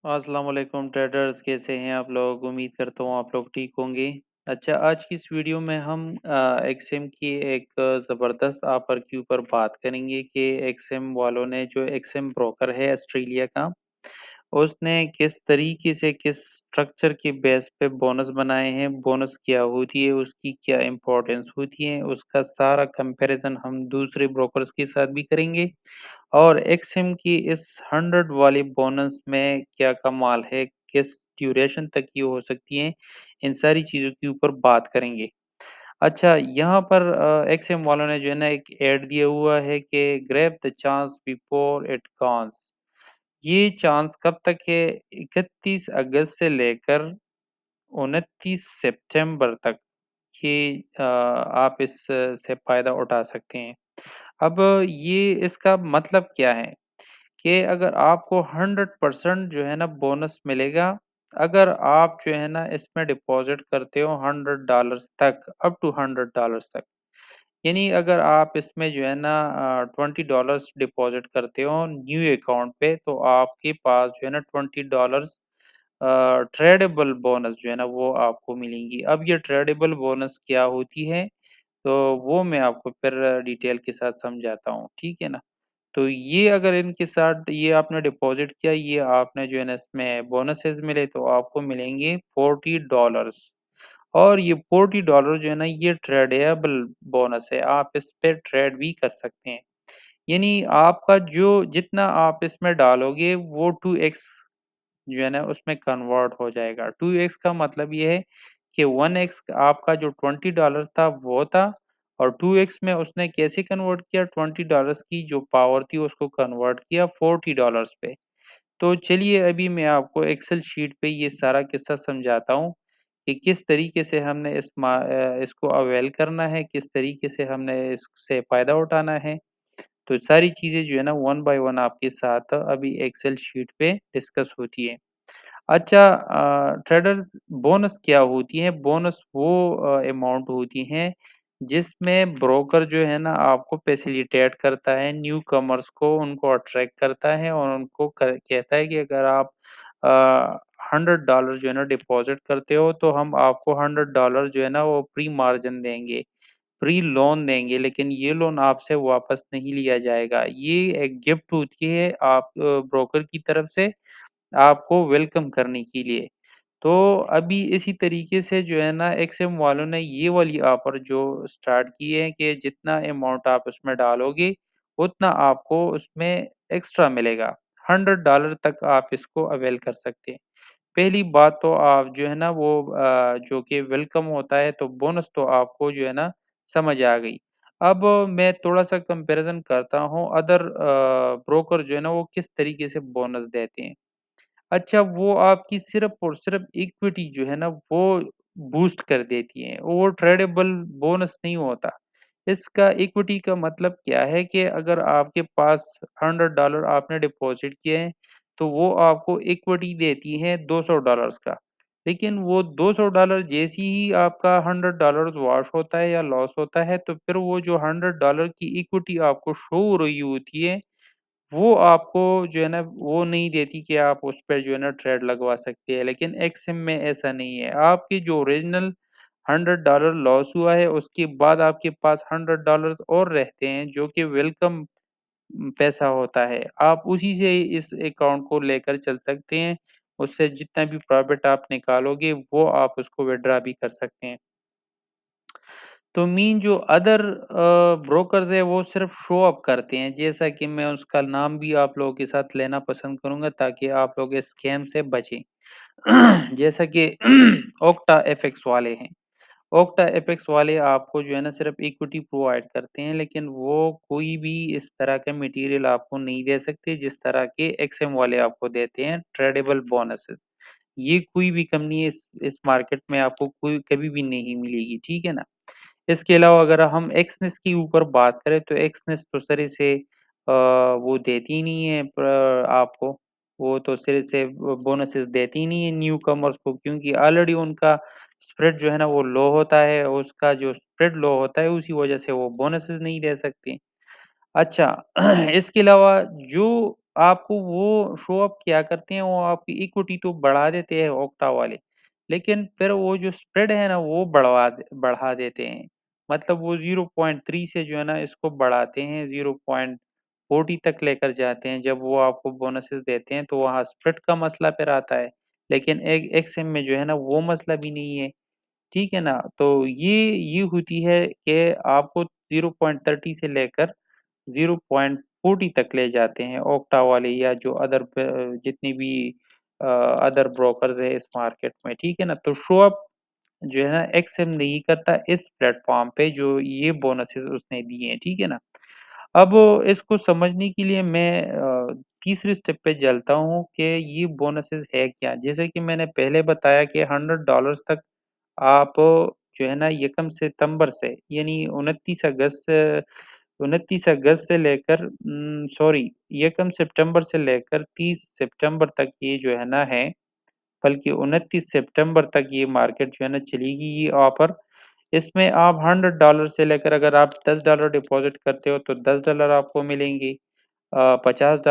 अस्सलाम वालेकुम ट्रेडर्स, कैसे हैं आप लोग? उम्मीद करता हूँ आप लोग ठीक होंगे। अच्छा, आज की इस वीडियो में हम एक्सएम की एक ज़बरदस्त ऑफ़र के ऊपर बात करेंगे कि एक्सएम वालों ने जो एक्सएम ब्रोकर है ऑस्ट्रेलिया का, उसने किस तरीके से किस स्ट्रक्चर के बेस पे बोनस बनाए हैं, बोनस क्या होती है, उसकी क्या इम्पोर्टेंस होती है, उसका सारा कंपैरिज़न हम दूसरे ब्रोकर्स के साथ भी करेंगे। और एक्सएम की इस 100 वाली बोनस में क्या कमाल है, किस ड्यूरेशन तक ये हो सकती हैं, इन सारी चीज़ों के ऊपर बात करेंगे। अच्छा, यहाँ पर एक्सएम वालों ने जो है ना एक ऐड दिया हुआ है कि grab the chance before it gones. ये चांस कब तक है? 31 अगस्त से लेकर 29 सितंबर तक ये आप से फ़ायदा उठा सकते हैं। अब ये इसका मतलब क्या है? कि अगर आपको 100% जो है ना बोनस मिलेगा, अगर आप जो है ना इसमें डिपॉज़िट करते हो $100 तक, अप टू $100 तक। यानी अगर आप इसमें जो है ना $20 डिपॉज़िट करते हो न्यू अकाउंट पे, तो आपके पास जो है ना $20 ट्रेडेबल बोनस जो है ना वो आपको मिलेंगी। अब ये ट्रेडेबल बोनस क्या होती है? तो वो मैं आपको फिर डिटेल के साथ समझाता हूँ, ठीक है ना? तो ये अगर इनके साथ ये आपने डिपॉज़िट किया, ये आपने जो है ना इसमें बोनसेस मिले तो आपको मिलेंगे $40 और ये $40 जो है ना ये ट्रेडेबल बोनस है, आप इस पे ट्रेड भी कर सकते हैं। यानी आपका जो जितना आप इसमें डालोगे वो 2x जो है ना उसमें कन्वर्ट हो जाएगा। 2x का मतलब ये है कि 1x आपका जो $20 था वो था और 2x में उसने कैसे कन्वर्ट किया, $20 की जो पावर थी उसको कन्वर्ट किया $40 पे। तो चलिए अभी मैं आपको एक्सेल शीट पे ये सारा किस्सा समझाता हूँ कि किस तरीके से हमने इसको अवेल करना है, किस तरीके से हमने इससे फ़ायदा उठाना है। तो सारी चीज़ें जो है ना वन बाय वन आपके साथ अभी एक्सेल शीट पे डिस्कस होती है। अच्छा, ट्रेडर्स बोनस क्या होती है? बोनस वो अमाउंट होती हैं जिसमें ब्रोकर जो है ना आपको फैसिलिटेट करता है न्यू कमर्स को, उनको अट्रैक्ट करता है और उनको कहता है कि अगर आप $100 जो है ना डिपॉजिट करते हो तो हम आपको $100 जो है ना वो प्री मार्जिन देंगे, फ्री लोन देंगे, लेकिन ये लोन आपसे वापस नहीं लिया जाएगा। ये एक गिफ्ट होती है आप ब्रोकर की तरफ से आपको वेलकम करने के लिए। तो अभी इसी तरीके से जो है ना एक्सएम वालों ने ये वाली ऑफ़र जो स्टार्ट की है कि जितना अमाउंट आप उसमें डालोगे, उतना आपको उसमें एक्स्ट्रा मिलेगा। $100 तक आप इसको अवेल कर सकते हैं। पहली बात तो आप जो है ना वो जो कि वेलकम होता है तो बोनस तो आपको जो है ना समझ आ गई। अब मैं थोड़ा-सा कंपैरिज़न करता हूँ अदर ब्रोकर जो है ना वो किस तरीके से बोनस देते हैं। अच्छा, वो आपकी सिर्फ़ और सिर्फ़ इक्विटी जो है ना वो बूस्ट कर देती है, वो ट्रेडेबल बोनस नहीं होता। इसका इक्विटी का मतलब क्या है कि अगर आपके पास $100 आपने डिपॉज़िट किए हैं, तो वो आपको इक्विटी देती है $200 का। लेकिन वो $200 जैसे ही आपका $100 वॉश होता है या लॉस होता है, तो फिर वो जो $100 की इक्विटी आपको शो हो रही होती है, वो आपको जो है ना वो नहीं देती कि आप उस पे जो है ना ट्रेड लगवा सकते हैं, लेकिन एक्सइम में ऐसा नहीं है। आपकी जो ओरिजिनल $100 लॉस हुआ है, उसके बाद आपके पास $100 और रहते हैं जो कि वेलकम पैसा होता है। आप उसी से इस अकाउंट को लेकर चल सकते हैं। उससे जितना भी प्रॉफिट आप निकालोगे, वो आप उसको विथड्रॉ भी कर सकते हैं। तो मीन जो अदर ब्रोकर्स है वो सिर्फ शो अप करते हैं, जैसा कि मैं उसका नाम भी आप लोगों के साथ लेना पसंद करूँगा ताकि आप लोग स्कैम से बचें। जैसा कि ओक्टा एफएक्स वाले हैं। ओक्टा एपेक्स वाले आपको जो है ना सिर्फ इक्विटी प्रोवाइड करते हैं, लेकिन वो कोई भी इस तरह का मटेरियल आपको नहीं दे सकते जिस तरह के एक्सएम वाले आपको देते हैं ट्रेडेबल बोनसेस। ये कोई भी कंपनी इस मार्केट में आपको कोई कभी भी नहीं मिलेगी, ठीक है ना? इसके अलावा अगर हम एक्सनेस के ऊपर बात करें तो एक्सनेस तो सिरे से वो देती ही नहीं है आपको, वो तो सिरे से बोनसेस देती ही नहीं है न्यू कमर्स को, क्योंकि ऑलरेडी उनका स्प्रेड जो है ना वो लो होता है, उसका जो स्प्रेड लो होता है उसी वजह से वो बोनसेस नहीं दे सकती। अच्छा, इसके अलावा जो आपको वो शो ऑफ क्या करते हैं, वो आपकी इक्विटी तो बढ़ा देते हैं ओक्टा वाले, लेकिन फिर वो जो स्प्रेड है ना वो बढ़ा देते हैं। मतलब वो 0.3 से जो है ना इसको बढ़ाते हैं, 0.40 तक लेकर जाते हैं। जब वो आपको बोनसेस देते हैं तो वहाँ स्प्रेड का मसला फिर आता है, लेकिन एक एक्सएम में जो है ना वो मसला भी नहीं है। ठीक है ना? तो ये होती है कि आपको 0.30 से लेकर 0.40 तक ले जाते हैं ओक्टा वाले, या जो जितनी भी अदर ब्रोकर्स है इस मार्केट में, ठीक है ना? तो शो अप जो है ना एक्सएम नहीं करता इस प्लेटफॉर्म पे जो ये बोनसेस उसने दिए हैं, ठीक है ना? अब इसको समझने के लिए मैं तीसरे स्टेप पे चलता हूँ कि ये बोनसेस है क्या? जैसे कि मैंने पहले बताया कि $100 तक आप जो है ना यकम सितंबर से, यानी 29 अगस्त से लेकर सॉरी, यकम सितंबर से लेकर 30 सितंबर तक ये जो है ना है, बल्कि 29 सितंबर तक ये मार्केट जो है ना चलेगी ये ऑफर। इसमें आप $100 से लेकर, अगर आप $10 डिपॉज़िट करते हो तो $10 आपको मिलेंगे। $50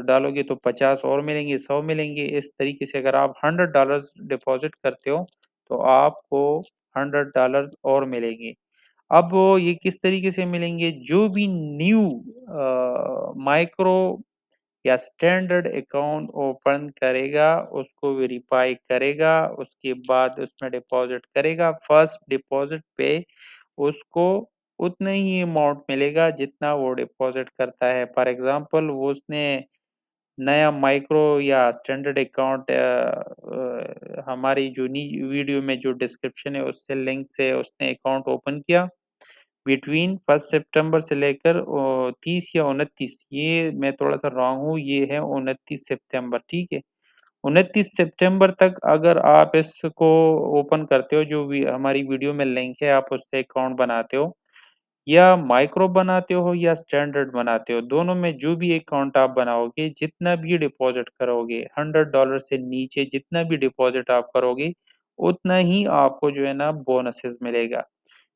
डालोगे तो 50 और मिलेंगे, 100 मिलेंगे। इस तरीके से अगर आप $100 डिपॉज़िट करते हो तो आपको $100 और मिलेंगे। अब वो ये किस तरीके से मिलेंगे? जो भी न्यू माइक्रो या स्टैंडर्ड अकाउंट ओपन करेगा, उसको वेरीफाई करेगा, उसके बाद उसमें डिपॉज़िट करेगा। फर्स्ट डिपॉज़िट पे उसको उतना ही अमाउंट मिलेगा जितना वो डिपॉज़िट करता है। फॉर एग्ज़ाम्पल वो उसने नया माइक्रो या स्टैंडर्ड अकाउंट हमारी जो नी वीडियो में जो डिस्क्रिप्शन है उससे लिंक से उसने अकाउंट ओपन किया। बिटवीन 1 सितंबर से लेकर 30 या 29, ये मैं थोड़ा-सा रॉन्ग हूँ, ये है 29 सितंबर, ठीक है? 29 सितंबर तक अगर आप इसको ओपन करते हो, जो भी हमारी वीडियो में लिंक है, आप उससे अकाउंट बनाते हो, या माइक्रो बनाते हो या स्टैंडर्ड बनाते हो, दोनों में जो भी अकाउंट आप बनाओगे, जितना भी डिपॉज़िट करोगे, $100 से नीचे जितना भी डिपॉज़िट आप करोगे, उतना ही आपको जो है ना बोनसेस मिलेगा।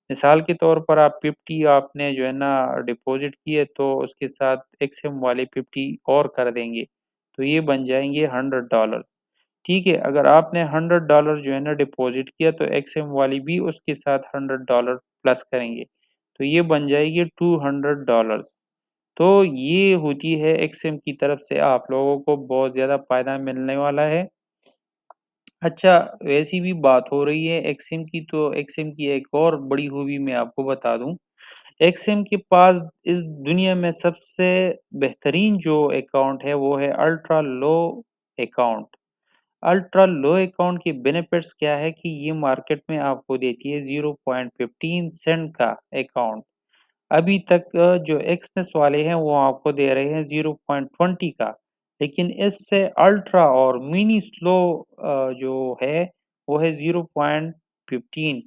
मिसाल के तौर पर आप 50 आपने जो है ना डिपॉज़िट किए तो उसके साथ एक्सएम वाले 50 और कर देंगे, तो ये बन जाएँगे $100। ठीक है? अगर आपने $100 जो है ना डिपॉज़िट किया तो एक्सएम वाली भी उसके साथ $100 प्लस करेंगे, तो ये बन जाएगी $200। तो ये होती है एक्सएम की तरफ से आप लोगों को बहुत ज़्यादा फ़ायदा मिलने वाला है। अच्छा, वैसी भी बात हो रही है एक्सइम की, तो एक्सइम की एक और बड़ी खूबी मैं आपको बता दूँ। एक्सइम के पास इस दुनिया में सबसे बेहतरीन जो अकाउंट है वो है ultra low account. Ultra low account key benefits क्या है कि ये मार्केट में आपको देती है 0.15 सेंट का अकाउंट। अभी तक जो एक्सनेस वाले हैं वो आपको दे रहे हैं 0.20 का, लेकिन इससे अल्ट्रा और मिनी स्लो जो है वो है 0.15।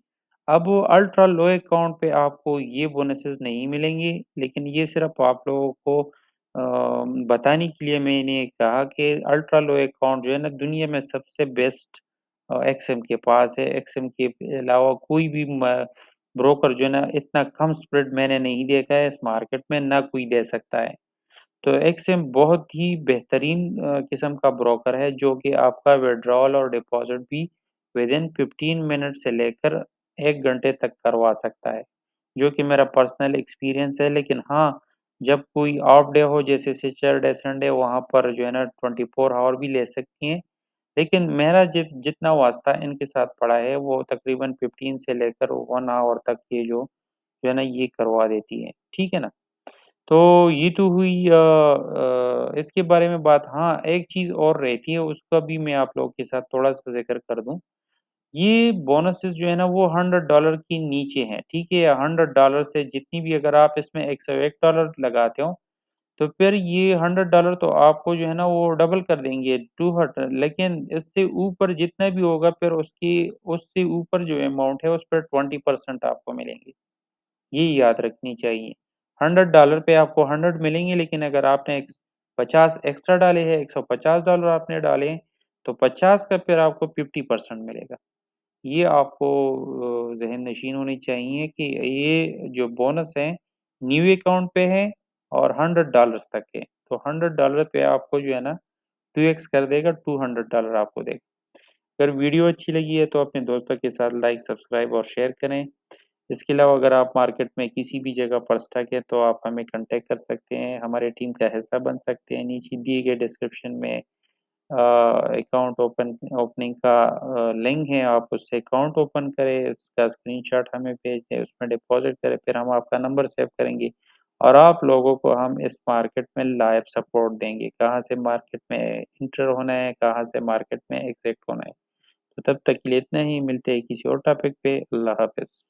अब वो अल्ट्रा लो अकाउंट पे आपको ये बोनसेस नहीं मिलेंगे, लेकिन ये सिर्फ आप लोगों को बताने के लिए मैंने कहा कि अल्ट्रा लो अकाउंट जो है ना दुनिया में सबसे बेस्ट एक्सएम के पास है। एक्सएम के अलावा कोई भी ब्रोकर जो है ना इतना कम स्प्रेड मैंने नहीं देखा है इस मार्केट में, ना कोई दे सकता है। तो एक्सिम बहुत ही बेहतरीन किस्म का ब्रोकर है जो कि आपका विथड्रॉल और डिपॉज़िट भी विदिन 15 मिनट से लेकर 1 घंटे तक करवा सकता है, जो कि मेरा पर्सनल एक्सपीरियंस है। लेकिन हाँ, जब कोई ऑफ डे हो जैसे सैटरडे, संडे, वहाँ पर जो है ना 24 आवर भी ले सकती हैं। लेकिन मेरा जितना वास्ता इनके साथ पड़ा है वो तकरीबन 15 से लेकर 1 आवर तक ये जो है ना ये करवा देती है। ठीक है ना? तो ये तो हुई इसके बारे में बात। हाँ, एक चीज़ और रहती है उसका भी मैं आप लोगों के साथ थोड़ा-सा ज़िक्र कर दूँ। ये बोनसेस जो है ना वो $100 के नीचे हैं, ठीक है? $100 से जितनी भी अगर आप इसमें $101 लगाते हो तो फिर ये $100 तो आपको जो है ना वो डबल कर देंगे 200, लेकिन इससे ऊपर जितना भी होगा फिर उसकी उससे ऊपर जो अमाउंट है उस पर 20% आपको मिलेंगे। ये याद रखनी चाहिए। $100 पे आपको 100 मिलेंगे, लेकिन अगर आपने 50 एक्स्ट्रा डाले हैं, $150 आपने डाले हैं, तो 50 का फिर आपको 50% मिलेगा। ये आपको ज़हन-नशीन होनी चाहिए कि ये जो बोनस है, न्यू अकाउंट पे है और $100 तक है। तो $100 पे आपको जो है ना 2x कर देगा, $200 आपको देगा। अगर वीडियो अच्छी लगी है तो अपने दोस्तों के साथ लाइक, सब्सक्राइब और शेयर करें। इसके अलावा अगर आप मार्केट में किसी भी जगह पर स्टक हैं तो आप हमें कॉन्टैक्ट कर सकते हैं, हमारे टीम का हिस्सा बन सकते हैं। नीचे दिए गए डिस्क्रिप्शन में अकाउंट ओपनिंग का लिंक है, आप उससे अकाउंट ओपन करें, उसका स्क्रीनशॉट हमें भेज दें, उसमें डिपॉजिट करें, फिर हम आपका नंबर सेव करेंगे और आप लोगों को हम इस मार्केट में लाइव सपोर्ट देंगे, कहाँ से मार्केट में एंटर होना है, कहाँ से मार्केट में एग्जिट होना है। तो तब तक के लिए इतना ही, मिलते हैं किसी और टॉपिक पे। अल्लाह हाफ़िज़।